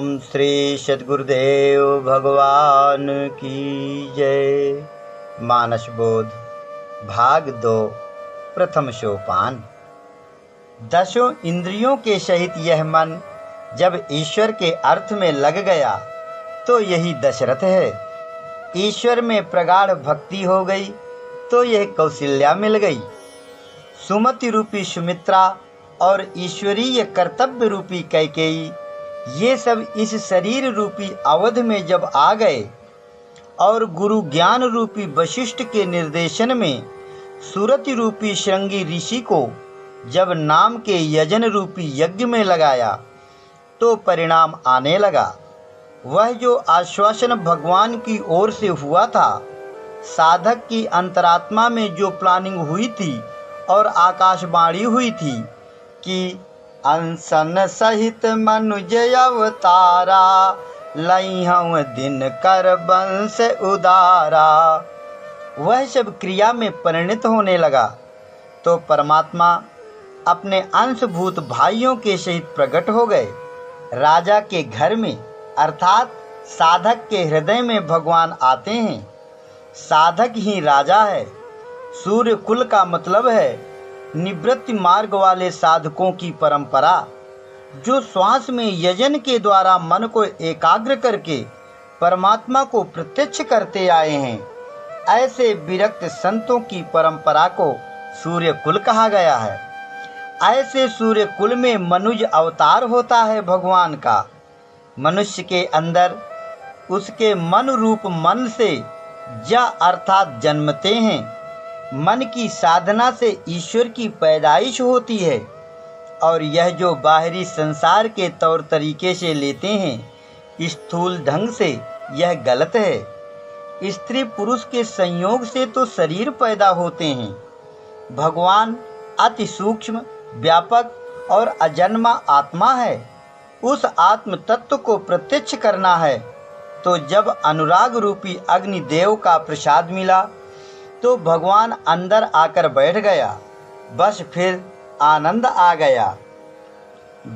ओम श्री सद्गुरुदेव भगवान की जय। मानस बोध भाग 2 प्रथम सोपान। दसों इंद्रियों के सहित यह मन जब ईश्वर के अर्थ में लग गया तो यही दशरथ है। ईश्वर में प्रगाढ़ भक्ति हो गई तो यह कौशल्या मिल गई। सुमति रूपी सुमित्रा और ईश्वरीय कर्तव्य रूपी कैकेयी, ये सब इस शरीर रूपी अवध में जब आ गए और गुरु ज्ञान रूपी वशिष्ठ के निर्देशन में सुरति रूपी श्रृंगी ऋषि को जब नाम के यजन रूपी यज्ञ में लगाया तो परिणाम आने लगा। वह जो आश्वासन भगवान की ओर से हुआ था, साधक की अंतरात्मा में जो प्लानिंग हुई थी और आकाशवाणी हुई थी कि अनसन सहित मनुज अवतारा, लइहउँ दिन कर बंश उदारा, वह सब क्रिया में परिणत होने लगा तो परमात्मा अपने अंशभूत भाइयों के सहित प्रकट हो गए। राजा के घर में अर्थात साधक के हृदय में भगवान आते हैं। साधक ही राजा है। सूर्य कुल का मतलब है निवृत्ति मार्ग वाले साधकों की परंपरा, जो श्वास में यजन के द्वारा मन को एकाग्र करके परमात्मा को प्रत्यक्ष करते आए हैं। ऐसे विरक्त संतों की परंपरा को सूर्य कुल कहा गया है। ऐसे सूर्य कुल में मनुज अवतार होता है भगवान का। मनुष्य के अंदर उसके मन रूप मन से ज अर्थात जन्मते हैं। मन की साधना से ईश्वर की पैदाइश होती है और यह जो बाहरी संसार के तौर तरीके से लेते हैं स्थूल ढंग से, यह गलत है। स्त्री पुरुष के संयोग से तो शरीर पैदा होते हैं। भगवान अति सूक्ष्म, व्यापक और अजन्मा आत्मा है। उस आत्म तत्व को प्रत्यक्ष करना है तो जब अनुराग रूपी अग्निदेव का प्रसाद मिला तो भगवान अंदर आकर बैठ गया। बस फिर आनंद आ गया।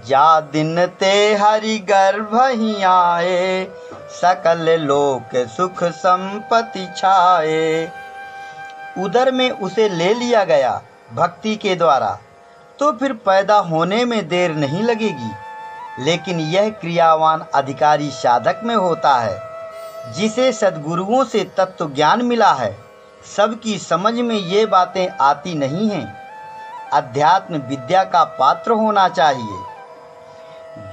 जा दिन ते हरि गर्भ ही आए, सकल लोक सुख संपत्ति छाए। उदर में उसे ले लिया गया भक्ति के द्वारा तो फिर पैदा होने में देर नहीं लगेगी। लेकिन यह क्रियावान अधिकारी साधक में होता है जिसे सद्गुरुओं से तत्व ज्ञान मिला है। सबकी समझ में ये बातें आती नहीं हैं। अध्यात्म विद्या का पात्र होना चाहिए।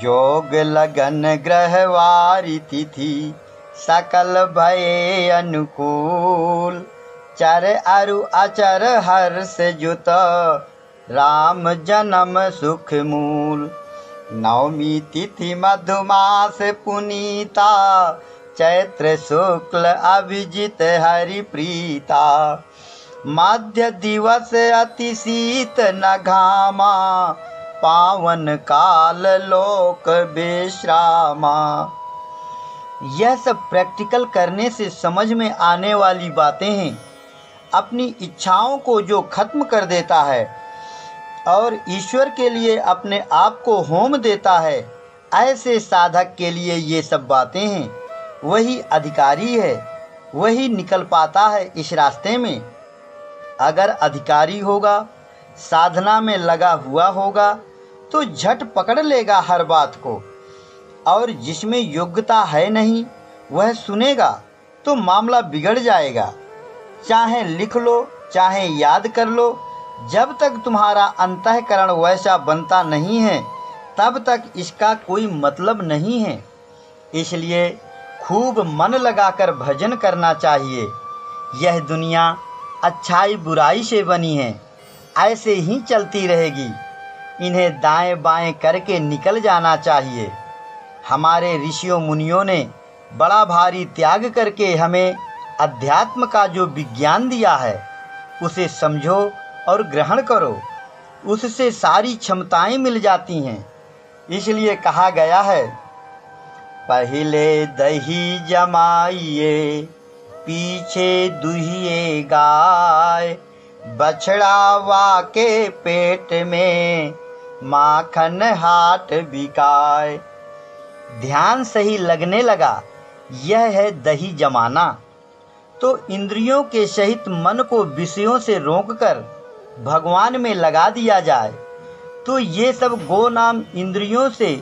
जोग लगन ग्रहवारी तिथि, सकल भये अनुकूल। चर अरु अचर हर्ष जुत, राम जन्म सुख मूल। नवमी तिथि मधुमास पुनीता, चैत्र शुक्ल अभिजित हरि प्रीता। मध्य दिवस अति शीत न घामा, पावन काल लोक विश्रामा। यह सब प्रैक्टिकल करने से समझ में आने वाली बातें हैं। अपनी इच्छाओं को जो खत्म कर देता है और ईश्वर के लिए अपने आप को होम देता है, ऐसे साधक के लिए ये सब बातें हैं। वही अधिकारी है, वही निकल पाता है इस रास्ते में। अगर अधिकारी होगा, साधना में लगा हुआ होगा तो झट पकड़ लेगा हर बात को, और जिसमें योग्यता है नहीं वह सुनेगा तो मामला बिगड़ जाएगा। चाहे लिख लो चाहे याद कर लो, जब तक तुम्हारा अंतःकरण वैसा बनता नहीं है तब तक इसका कोई मतलब नहीं है। इसलिए खूब मन लगाकर भजन करना चाहिए। यह दुनिया अच्छाई बुराई से बनी है, ऐसे ही चलती रहेगी। इन्हें दाएं बाएं करके निकल जाना चाहिए। हमारे ऋषियों मुनियों ने बड़ा भारी त्याग करके हमें अध्यात्म का जो विज्ञान दिया है उसे समझो और ग्रहण करो। उससे सारी क्षमताएं मिल जाती हैं। इसलिए कहा गया है, पहले दही जमाइए, पीछे दुहिए गाय। बछड़ावा के पेट में माखन हाट बिकाए। ध्यान सही लगने लगा, यह है दही जमाना। तो इंद्रियों के सहित मन को विषयों से रोककर भगवान में लगा दिया जाए तो ये सब गो नाम इंद्रियों से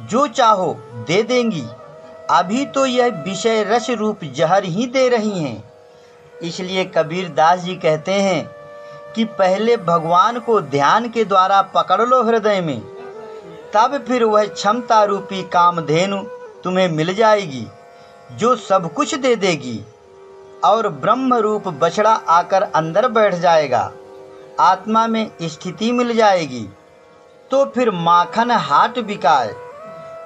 जो चाहो दे देंगी। अभी तो यह विषय रस रूप जहर ही दे रही हैं। इसलिए कबीर दास जी कहते हैं कि पहले भगवान को ध्यान के द्वारा पकड़ लो हृदय में, तब फिर वह क्षमता रूपी कामधेनु तुम्हें मिल जाएगी जो सब कुछ दे देगी और ब्रह्म रूप बछड़ा आकर अंदर बैठ जाएगा। आत्मा में स्थिति मिल जाएगी तो फिर माखन हाट बिकाए,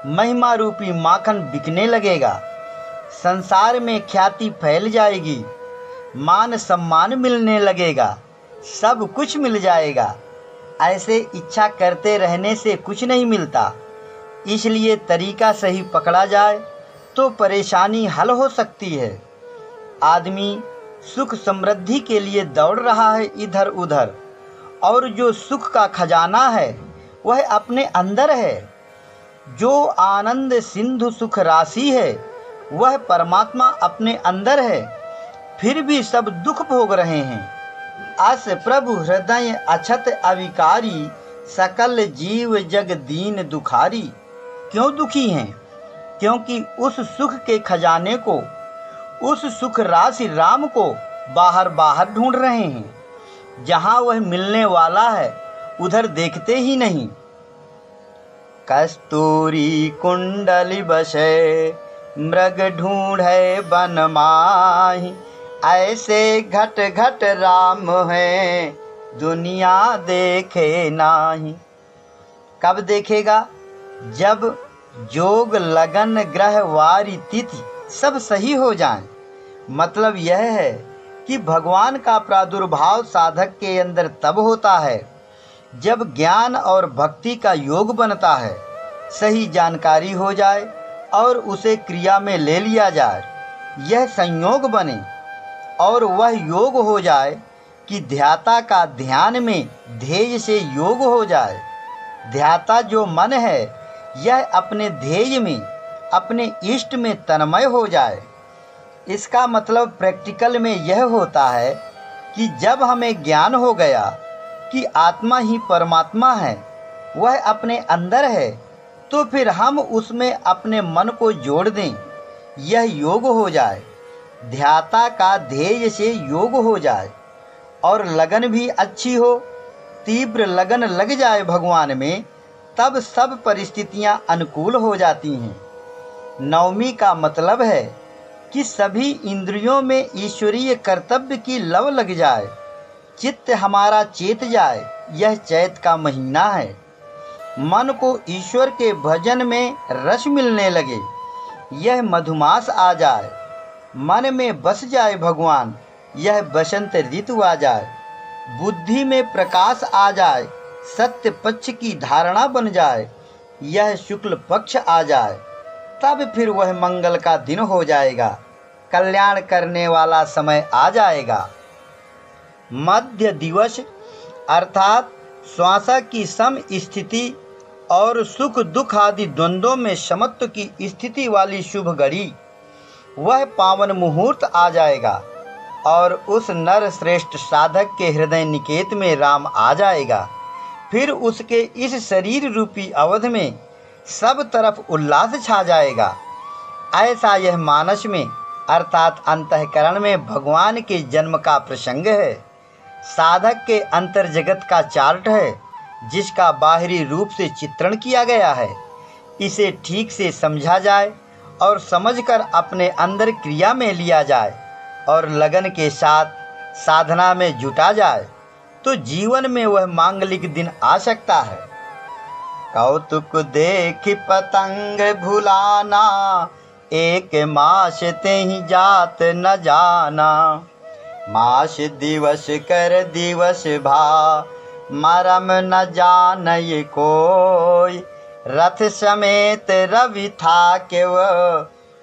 महिमा रूपी माखन बिकने लगेगा। संसार में ख्याति फैल जाएगी, मान सम्मान मिलने लगेगा, सब कुछ मिल जाएगा। ऐसे इच्छा करते रहने से कुछ नहीं मिलता। इसलिए तरीका सही पकड़ा जाए तो परेशानी हल हो सकती है। आदमी सुख समृद्धि के लिए दौड़ रहा है इधर उधर, और जो सुख का खजाना है वह अपने अंदर है। जो आनंद सिंधु सुख राशि है वह परमात्मा अपने अंदर है, फिर भी सब दुख भोग रहे हैं। अस प्रभु हृदय अछत अविकारी, सकल जीव जग दीन दुखारी। क्यों दुखी हैं? क्योंकि उस सुख के खजाने को, उस सुख राशि राम को बाहर बाहर ढूंढ रहे हैं। जहाँ वह मिलने वाला है उधर देखते ही नहीं। कस्तूरी कुंडली बसे, मृग ढूंढे बन माही। ऐसे घट घट राम है, दुनिया देखे नाही। कब देखेगा? जब जोग लगन ग्रह वारी तिथि सब सही हो जाए। मतलब यह है कि भगवान का प्रादुर्भाव साधक के अंदर तब होता है जब ज्ञान और भक्ति का योग बनता है, सही जानकारी हो जाए और उसे क्रिया में ले लिया जाए। यह संयोग बने और वह योग हो जाए कि ध्याता का ध्यान में ध्येय से योग हो जाए। ध्याता जो मन है यह अपने ध्येय में, अपने इष्ट में तन्मय हो जाए। इसका मतलब प्रैक्टिकल में यह होता है कि जब हमें ज्ञान हो गया कि आत्मा ही परमात्मा है, वह अपने अंदर है, तो फिर हम उसमें अपने मन को जोड़ दें, यह योग हो जाए। ध्याता का ध्येय से योग हो जाए और लगन भी अच्छी हो, तीव्र लगन लग जाए भगवान में, तब सब परिस्थितियां अनुकूल हो जाती हैं। नवमी का मतलब है कि सभी इंद्रियों में ईश्वरीय कर्तव्य की लव लग जाए, चित्त हमारा चेत जाए। यह चैत का महीना है। मन को ईश्वर के भजन में रस मिलने लगे, यह मधुमास आ जाए। मन में बस जाए भगवान, यह बसंत ऋतु आ जाए। बुद्धि में प्रकाश आ जाए, सत्य पक्ष की धारणा बन जाए, यह शुक्ल पक्ष आ जाए। तब फिर वह मंगल का दिन हो जाएगा, कल्याण करने वाला समय आ जाएगा। मध्य दिवस अर्थात श्वासा की सम स्थिति और सुख दुख आदि द्वंद्वों में समत्व की स्थिति वाली शुभ घड़ी, वह पावन मुहूर्त आ जाएगा और उस नर श्रेष्ठ साधक के हृदय निकेत में राम आ जाएगा। फिर उसके इस शरीर रूपी अवध में सब तरफ उल्लास छा जाएगा। ऐसा यह मानस में अर्थात अंतःकरण में भगवान के जन्म का प्रसंग है। साधक के अंतर जगत का चार्ट है जिसका बाहरी रूप से चित्रण किया गया है। इसे ठीक से समझा जाए और समझकर अपने अंदर क्रिया में लिया जाए और लगन के साथ साधना में जुटा जाए तो जीवन में वह मांगलिक दिन आ सकता है। कौतुक देख पतंग भुलाना, एक मास ते ही जात न जाना। मास दिवस कर दिवस भा, मरम न जान ये कोई। रथ समेत रवि था केव,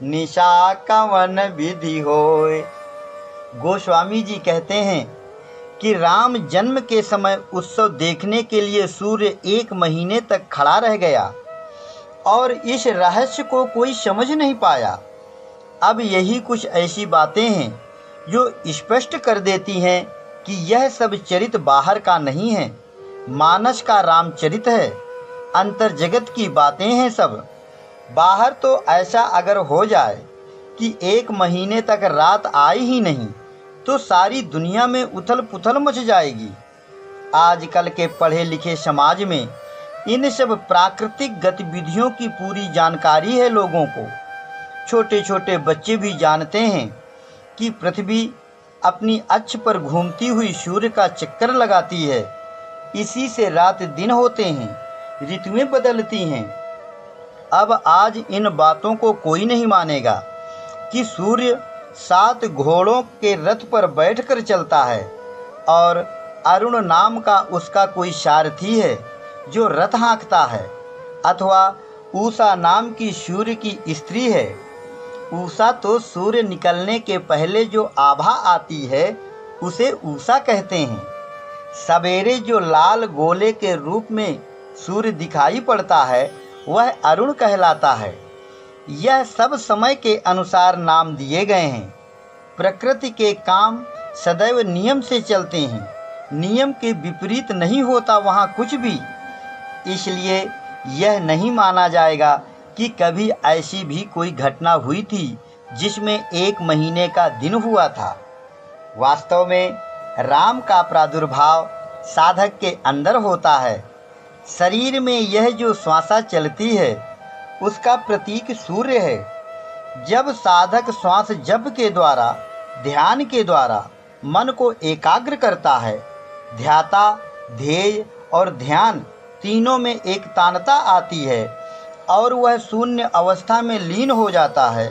निशा कवन विधि होय। गोस्वामी जी कहते हैं कि राम जन्म के समय उत्सव देखने के लिए सूर्य 1 महीने तक खड़ा रह गया। और इस रहस्य को कोई समझ नहीं पाया। अब यही कुछ ऐसी बातें हैं जो स्पष्ट कर देती हैं कि यह सब चरित बाहर का नहीं है, मानस का रामचरित है। अंतर जगत की बातें हैं सब। बाहर तो ऐसा अगर हो जाए कि 1 महीने तक रात आई ही नहीं तो सारी दुनिया में उथल पुथल मच जाएगी। आजकल के पढ़े लिखे समाज में इन सब प्राकृतिक गतिविधियों की पूरी जानकारी है लोगों को। छोटे छोटे बच्चे भी जानते हैं कि पृथ्वी अपनी अक्ष पर घूमती हुई सूर्य का चक्कर लगाती है। इसी से रात दिन होते हैं, ऋतुएं बदलती हैं। अब आज इन बातों को कोई नहीं मानेगा कि सूर्य 7 घोड़ों के रथ पर बैठकर चलता है और अरुण नाम का उसका कोई सारथी है जो रथ हाँकता है, अथवा उषा नाम की सूर्य की स्त्री है। उषा तो सूर्य निकलने के पहले जो आभा आती है उसे उषा कहते हैं। सवेरे जो लाल गोले के रूप में सूर्य दिखाई पड़ता है वह अरुण कहलाता है। यह सब समय के अनुसार नाम दिए गए हैं। प्रकृति के काम सदैव नियम से चलते हैं, नियम के विपरीत नहीं होता वहाँ कुछ भी। इसलिए यह नहीं माना जाएगा कि कभी ऐसी भी कोई घटना हुई थी जिसमें 1 महीने का दिन हुआ था। वास्तव में राम का प्रादुर्भाव साधक के अंदर होता है। शरीर में यह जो श्वासा चलती है उसका प्रतीक सूर्य है। जब साधक श्वास जप के द्वारा, ध्यान के द्वारा मन को एकाग्र करता है, ध्याता, ध्येय और ध्यान तीनों में एक तानता आती है और वह शून्य अवस्था में लीन हो जाता है,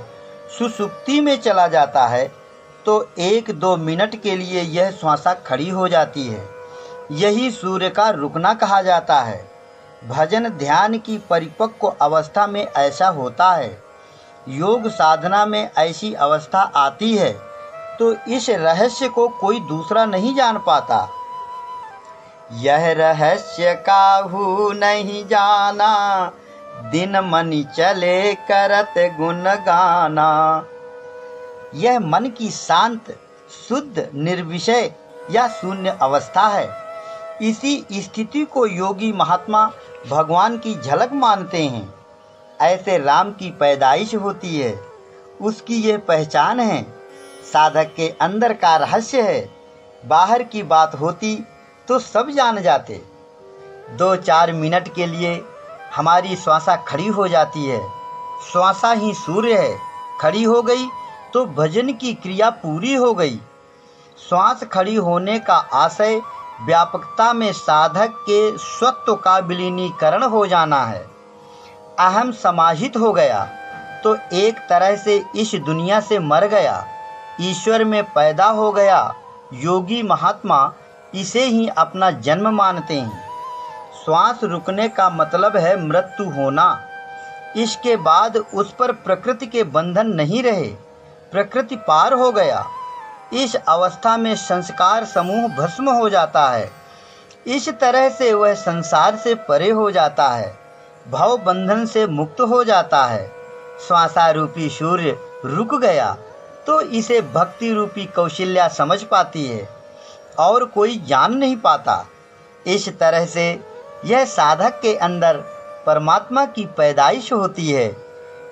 सुषुप्ति में चला जाता है, तो 1-2 मिनट के लिए यह श्वासा खड़ी हो जाती है। यही सूर्य का रुकना कहा जाता है। भजन ध्यान की परिपक्व अवस्था में ऐसा होता है। योग साधना में ऐसी अवस्था आती है तो इस रहस्य को कोई दूसरा नहीं जान पाता। यह रहस्य काहू नहीं जाना, दिन मनि चले करत गुण गाना। यह मन की शांत, शुद्ध, निर्विषय या शून्य अवस्था है। इसी स्थिति को योगी महात्मा भगवान की झलक मानते हैं। ऐसे राम की पैदाइश होती है, उसकी यह पहचान है, साधक के अंदर का रहस्य है। बाहर की बात होती तो सब जान जाते। 2-4 मिनट के लिए हमारी श्वासा खड़ी हो जाती है। श्वासा ही सूर्य है। खड़ी हो गई तो भजन की क्रिया पूरी हो गई। श्वास खड़ी होने का आशय व्यापकता में साधक के स्वत्व का विलीनीकरण हो जाना है। अहम समाहित हो गया तो एक तरह से इस दुनिया से मर गया, ईश्वर में पैदा हो गया। योगी महात्मा इसे ही अपना जन्म मानते हैं। श्वास रुकने का मतलब है मृत्यु होना। इसके बाद उस पर प्रकृति के बंधन नहीं रहे, प्रकृति पार हो गया। इस अवस्था में संस्कार समूह भस्म हो जाता है। इस तरह से वह संसार से परे हो जाता है, भव बंधन से मुक्त हो जाता है। श्वासारूपी सूर्य रुक गया तो इसे भक्ति रूपी कौशल्या समझ पाती है और कोई जान नहीं पाता। इस तरह से यह साधक के अंदर परमात्मा की पैदाइश होती है।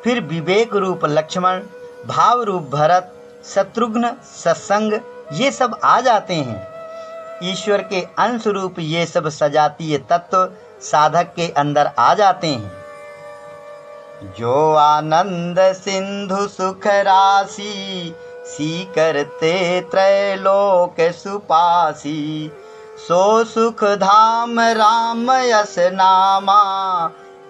फिर विवेक रूप लक्ष्मण, भाव रूप भरत, शत्रुघ्न, सत्संग ये सब आ जाते हैं। ईश्वर के अंश रूप ये सब सजातीय तत्व साधक के अंदर आ जाते हैं। जो आनंद सिंधु सुख राशि, सी करते त्रैलोक सुपासी। सो सुख धाम राम यस नामा,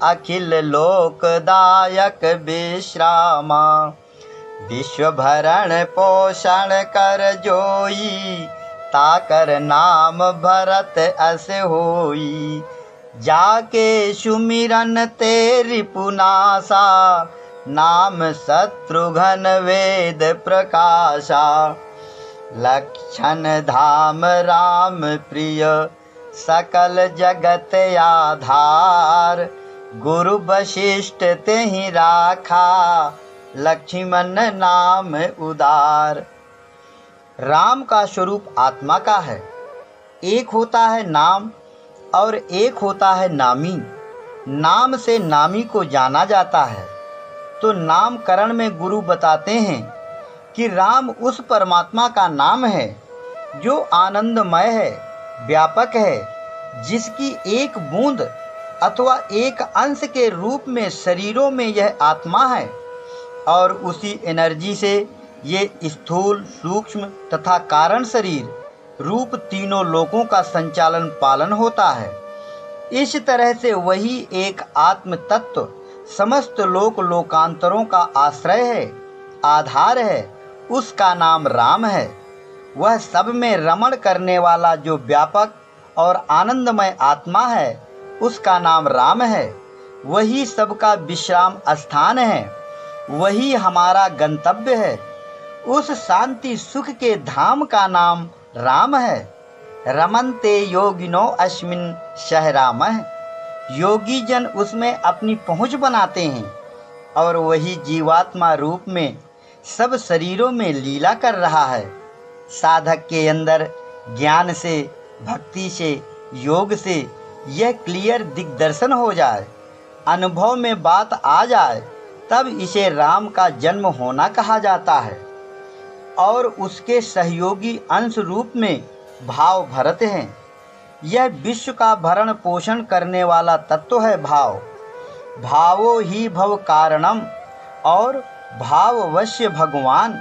अखिल लोकदायक विश्रामा। विश्व भरण पोषण कर जोई, ताकर नाम भरत अस होई। जाके सुमिरन तेरि पुनासा, नाम शत्रुघ्न वेद प्रकाशा। लक्षण धाम राम प्रिय, सकल जगत आधार। गुरु वशिष्ठ तेहि राखा, लक्ष्मण नाम उदार। राम का स्वरूप आत्मा का है। एक होता है नाम और एक होता है नामी। नाम से नामी को जाना जाता है। तो नामकरण में गुरु बताते हैं कि राम उस परमात्मा का नाम है जो आनंदमय है, व्यापक है, जिसकी एक बूंद अथवा एक अंश के रूप में शरीरों में यह आत्मा है और उसी एनर्जी से ये स्थूल, सूक्ष्म तथा कारण शरीर रूप तीनों लोकों का संचालन पालन होता है। इस तरह से वही एक आत्म तत्व समस्त लोकांतरों का आश्रय है, आधार है। उसका नाम राम है। वह सब में रमण करने वाला जो व्यापक और आनंदमय आत्मा है, उसका नाम राम है। वही सबका विश्राम स्थान है। वही हमारा गंतव्य है। उस शांति सुख के धाम का नाम राम है। रमन्ते योगिनो अस्मिन् सहरामः। योगी जन उसमें अपनी पहुँच बनाते हैं और वही जीवात्मा रूप में सब शरीरों में लीला कर रहा है। साधक के अंदर ज्ञान से, भक्ति से, योग से यह क्लियर दिग्दर्शन हो जाए, अनुभव में बात आ जाए, तब इसे राम का जन्म होना कहा जाता है। और उसके सहयोगी अंश रूप में भाव भरत हैं। यह विश्व का भरण पोषण करने वाला तत्व है भाव। भावो ही भव कारणम और भाववश्य भगवान।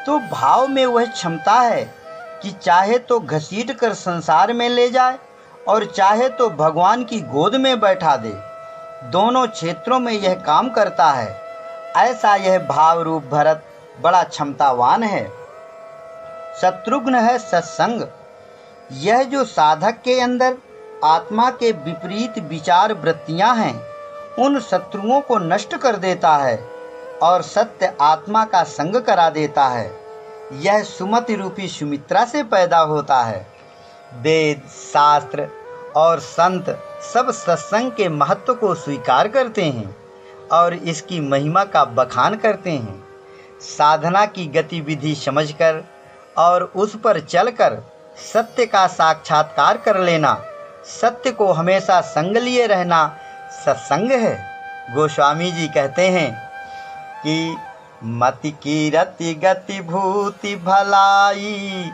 तो भाव में वह क्षमता है कि चाहे तो घसीट कर संसार में ले जाए और चाहे तो भगवान की गोद में बैठा दे। दोनों क्षेत्रों में यह काम करता है। ऐसा यह भाव रूप भरत बड़ा क्षमतावान है। शत्रुघ्न है सत्संग। यह जो साधक के अंदर आत्मा के विपरीत विचार वृत्तियां हैं, उन शत्रुओं को नष्ट कर देता है और सत्य आत्मा का संग करा देता है। यह सुमति रूपी सुमित्रा से पैदा होता है। वेद, शास्त्र और संत सब सत्संग के महत्व को स्वीकार करते हैं और इसकी महिमा का बखान करते हैं। साधना की गतिविधि समझकर और उस पर चलकर सत्य का साक्षात्कार कर लेना, सत्य को हमेशा संग लिए रहना सत्संग है। गोस्वामी जी कहते हैं कि मति की रति गति भूति भलाई,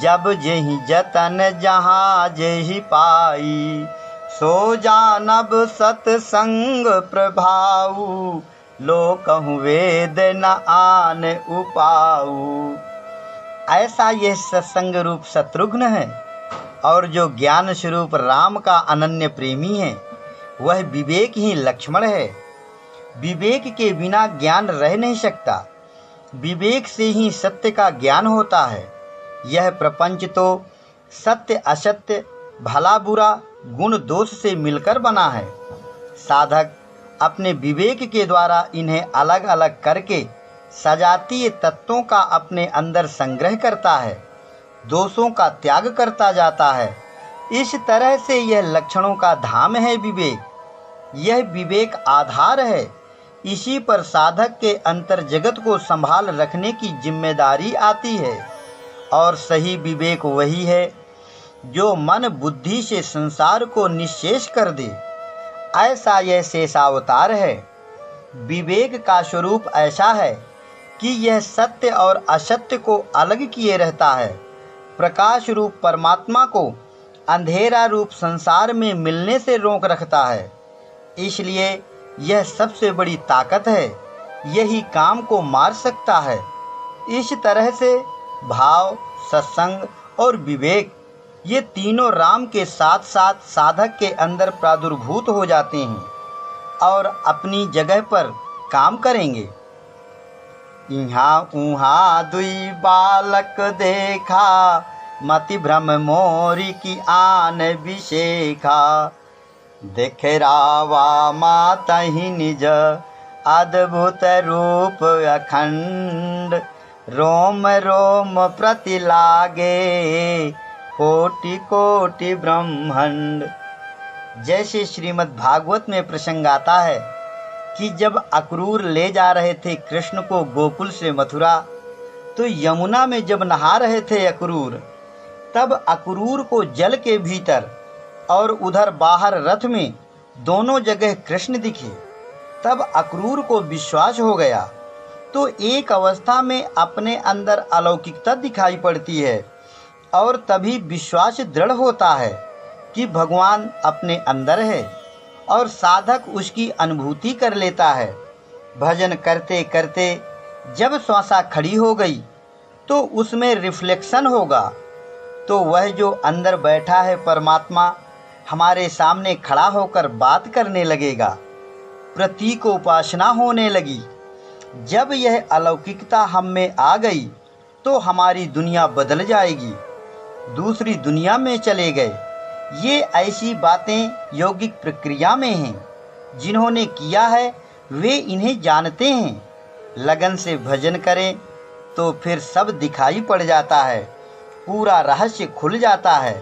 जब जेहि जतन जहाँ जेहि पाई, सो जानब सत्संग प्रभाऊ, लोकहु वेद न आन उपाऊ। ऐसा यह सत्संग रूप शत्रुघ्न है। और जो ज्ञान स्वरूप राम का अनन्य प्रेमी है, वह विवेक ही लक्ष्मण है। विवेक के बिना ज्ञान रह नहीं सकता। विवेक से ही सत्य का ज्ञान होता है। यह प्रपंच तो सत्य असत्य, भला बुरा, गुण दोष से मिलकर बना है। साधक अपने विवेक के द्वारा इन्हें अलग अलग करके सजातीय तत्वों का अपने अंदर संग्रह करता है, दोषों का त्याग करता जाता है। इस तरह से यह लक्षणों का धाम है विवेक। यह विवेक आधार है। इसी पर साधक के अंतर जगत को संभाल रखने की जिम्मेदारी आती है। और सही विवेक वही है जो मन बुद्धि से संसार को निःशेष कर दे। ऐसा यह शेषावतार है। विवेक का स्वरूप ऐसा है कि यह सत्य और असत्य को अलग किए रहता है। प्रकाश रूप परमात्मा को अंधेरा रूप संसार में मिलने से रोक रखता है। इसलिए यह सबसे बड़ी ताकत है। यही काम को मार सकता है। इस तरह से भाव, सत्संग और विवेक, ये तीनों राम के साथ साथ साधक के अंदर प्रादुर्भूत हो जाते हैं और अपनी जगह पर काम करेंगे। यहाँ उहाँ दुई बालक देखा, मति भ्रम मोरी की आन विशेखा। देखे रावा मातहि निज, अद्भुत रूप अखंड। रोम रोम प्रति लागे, कोटि कोटि ब्रह्मांड। जैसे श्रीमद् भागवत में प्रसंग आता है कि जब अक्रूर ले जा रहे थे कृष्ण को गोकुल से मथुरा, तो यमुना में जब नहा रहे थे अक्रूर, तब अक्रूर को जल के भीतर और उधर बाहर रथ में दोनों जगह कृष्ण दिखे। तब अक्रूर को विश्वास हो गया। तो एक अवस्था में अपने अंदर अलौकिकता दिखाई पड़ती है और तभी विश्वास दृढ़ होता है कि भगवान अपने अंदर है और साधक उसकी अनुभूति कर लेता है। भजन करते करते जब श्वासा खड़ी हो गई तो उसमें रिफ्लेक्शन होगा, तो वह जो अंदर बैठा है परमात्मा हमारे सामने खड़ा होकर बात करने लगेगा। प्रतीक उपासना होने लगी। जब यह अलौकिकता हम में आ गई तो हमारी दुनिया बदल जाएगी, दूसरी दुनिया में चले गए। ये ऐसी बातें यौगिक प्रक्रिया में हैं। जिन्होंने किया है वे इन्हें जानते हैं। लगन से भजन करें तो फिर सब दिखाई पड़ जाता है, पूरा रहस्य खुल जाता है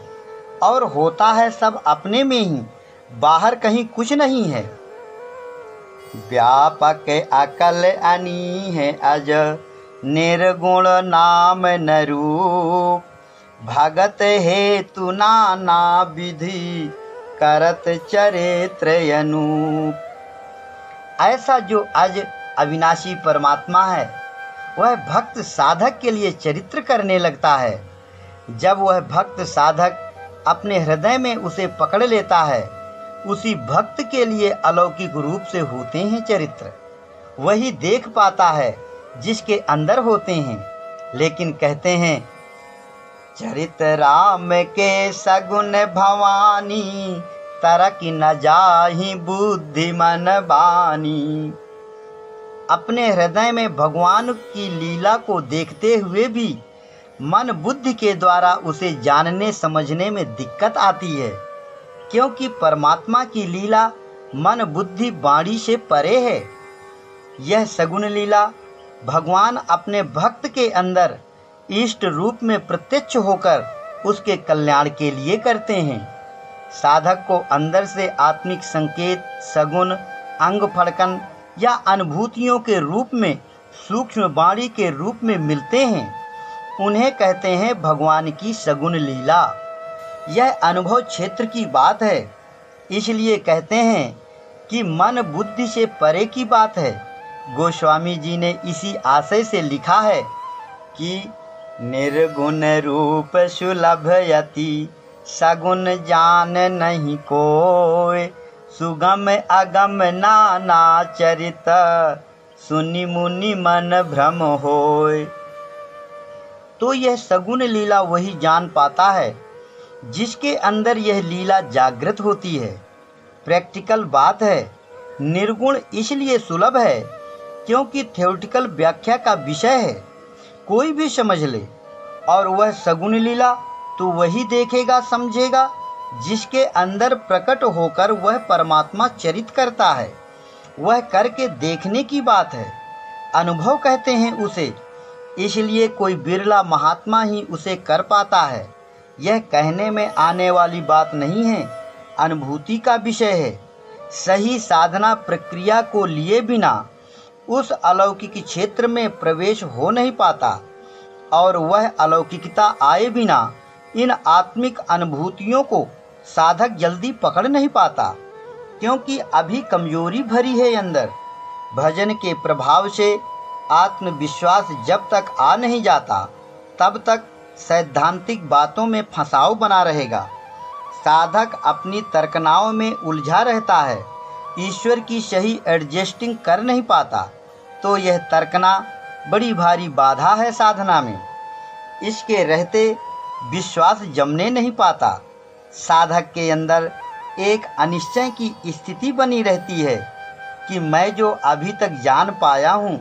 और होता है सब अपने में ही, बाहर कहीं कुछ नहीं है। व्यापक अकल अनी है अज, निर्गुण नाम न रूप, भगत हेतु नाना विधि, करत चरित्र अनूप। ऐसा जो अज अविनाशी परमात्मा है वह भक्त साधक के लिए चरित्र करने लगता है। जब वह भक्त साधक अपने हृदय में उसे पकड़ लेता है, उसी भक्त के लिए अलौकिक रूप से होते हैं चरित्र। वही देख पाता है जिसके अंदर होते हैं। लेकिन कहते हैं चरित्र राम के सगुन भवानी, तरक न जाहि बुद्धि मन बानी। अपने हृदय में भगवान की लीला को देखते हुए भी मन बुद्धि के द्वारा उसे जानने समझने में दिक्कत आती है, क्योंकि परमात्मा की लीला मन बुद्धि वाणी से परे है। यह सगुण लीला भगवान अपने भक्त के अंदर इष्ट रूप में प्रत्यक्ष होकर उसके कल्याण के लिए करते हैं। साधक को अंदर से आत्मिक संकेत, सगुण, अंग फड़कन या अनुभूतियों के रूप में, सूक्ष्म वाणी के रूप में मिलते हैं। उन्हें कहते हैं भगवान की सगुण लीला। यह अनुभव क्षेत्र की बात है, इसलिए कहते हैं कि मन बुद्धि से परे की बात है। गोस्वामी जी ने इसी आशय से लिखा है कि निर्गुण रूप सुलभ यति, सगुण जान नहीं कोय, सुगम अगम नाना चरित, सुनि मुनि मन भ्रम होय। तो यह सगुण लीला वही जान पाता है जिसके अंदर यह लीला जागृत होती है। प्रैक्टिकल बात है। निर्गुण इसलिए सुलभ है क्योंकि थ्योरेटिकल व्याख्या का विषय है, कोई भी समझ ले। और वह सगुण लीला तो वही देखेगा समझेगा जिसके अंदर प्रकट होकर वह परमात्मा चरित करता है। वह करके देखने की बात है, अनुभव कहते हैं उसे। इसलिए कोई बिरला महात्मा ही उसे कर पाता है। यह कहने में आने वाली बात नहीं है, अनुभूति का विषय है। सही साधना प्रक्रिया को लिए बिना उस अलौकिक क्षेत्र में प्रवेश हो नहीं पाता, और वह अलौकिकता आए बिना इन आत्मिक अनुभूतियों को साधक जल्दी पकड़ नहीं पाता, क्योंकि अभी कमजोरी भरी है अंदर। भजन के प्रभाव से आत्मविश्वास जब तक आ नहीं जाता तब तक सैद्धांतिक बातों में फंसाव बना रहेगा। साधक अपनी तर्कनाओं में उलझा रहता है, ईश्वर की सही एडजस्टिंग कर नहीं पाता, तो यह तर्कना बड़ी भारी बाधा है साधना में। इसके रहते विश्वास जमने नहीं पाता। साधक के अंदर एक अनिश्चय की स्थिति बनी रहती है कि मैं जो अभी तक जान पाया हूँ,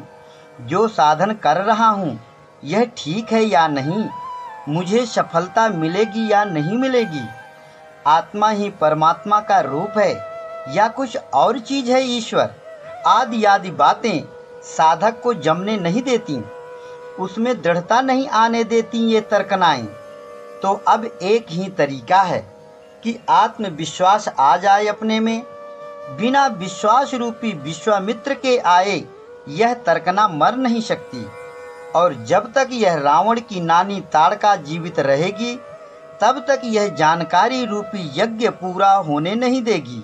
जो साधन कर रहा हूँ, यह ठीक है या नहीं, मुझे सफलता मिलेगी या नहीं मिलेगी। आत्मा ही परमात्मा का रूप है या कुछ और चीज़ है ईश्वर, आदि आदि बातें साधक को जमने नहीं देती, उसमें दृढ़ता नहीं आने देती ये तर्कनाएं। तो अब एक ही तरीका है कि आत्मविश्वास आ जाए अपने में। बिना विश्वास रूपी विश्वामित्र के आए यह तर्कना मर नहीं सकती, और जब तक यह रावण की नानी ताड़का जीवित रहेगी तब तक यह जानकारी रूपी यज्ञ पूरा होने नहीं देगी।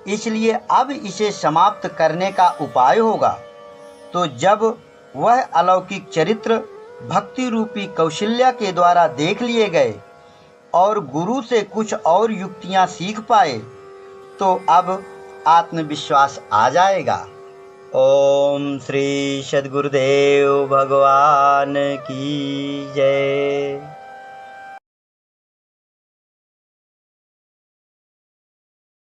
इसलिए अब इसे समाप्त करने का उपाय होगा। तो जब वह अलौकिक चरित्र भक्ति रूपी कौशल्या के द्वारा देख लिए गए और गुरु से कुछ और युक्तियां सीख पाए, तो अब आत्मविश्वास आ जाएगा। ओम श्री सद्गुरुदेव भगवान की जय।